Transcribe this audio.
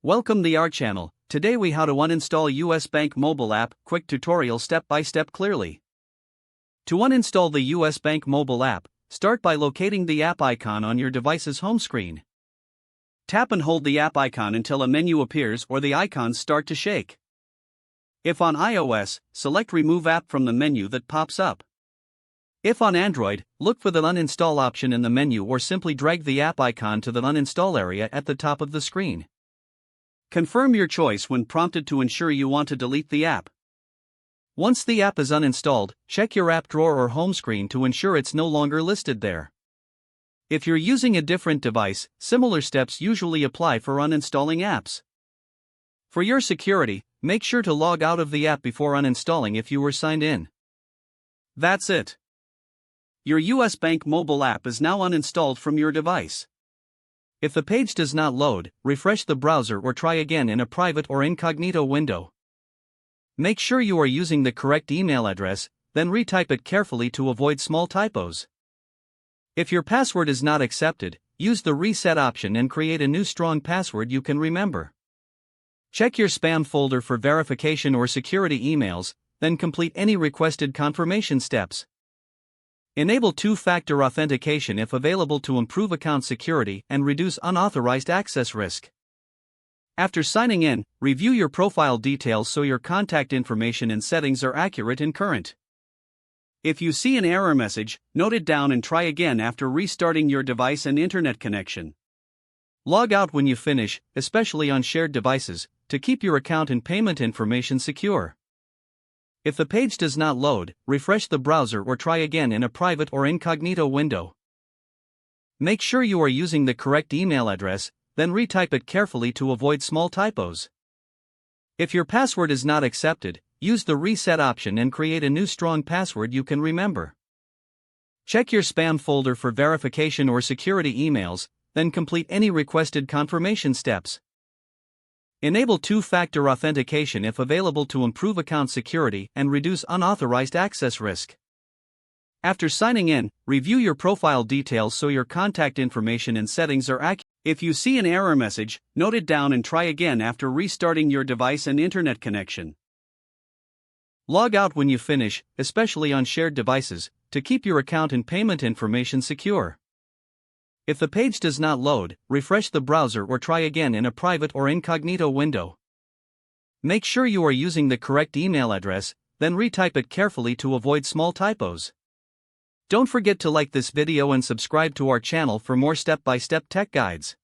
Welcome to our channel. Today we how to uninstall US Bank mobile app, quick tutorial step by step clearly. To uninstall the US Bank mobile app, start by locating the app icon on your device's home screen. Tap and hold the app icon until a menu appears or the icons start to shake. If on iOS, select Remove App from the menu that pops up. If on Android, look for the Uninstall option in the menu or simply drag the app icon to the Uninstall area at the top of the screen. Confirm your choice when prompted to ensure you want to delete the app. Once the app is uninstalled, check your app drawer or home screen to ensure it's no longer listed there. If you're using a different device, similar steps usually apply for uninstalling apps. For your security, make sure to log out of the app before uninstalling if you were signed in. That's it. Your US Bank mobile app is now uninstalled from your device. If the page does not load, refresh the browser or try again in a private or incognito window. Make sure you are using the correct email address, then retype it carefully to avoid small typos. If your password is not accepted, use the reset option and create a new strong password you can remember. Check your spam folder for verification or security emails, then complete any requested confirmation steps. Enable two-factor authentication if available to improve account security and reduce unauthorized access risk. After signing in, review your profile details so your contact information and settings are accurate and current. If you see an error message, note it down and try again after restarting your device and internet connection. Log out when you finish, especially on shared devices, to keep your account and payment information secure. If the page does not load, refresh the browser or try again in a private or incognito window. Make sure you are using the correct email address, then retype it carefully to avoid small typos. If your password is not accepted, use the reset option and create a new strong password you can remember. Check your spam folder for verification or security emails, then complete any requested confirmation steps. Enable two-factor authentication if available to improve account security and reduce unauthorized access risk. After signing in, review your profile details so your contact information and settings are accurate. If you see an error message, note it down and try again after restarting your device and internet connection. Log out when you finish, especially on shared devices, to keep your account and payment information secure. If the page does not load, refresh the browser or try again in a private or incognito window. Make sure you are using the correct email address, then retype it carefully to avoid small typos. Don't forget to like this video and subscribe to our channel for more step-by-step tech guides.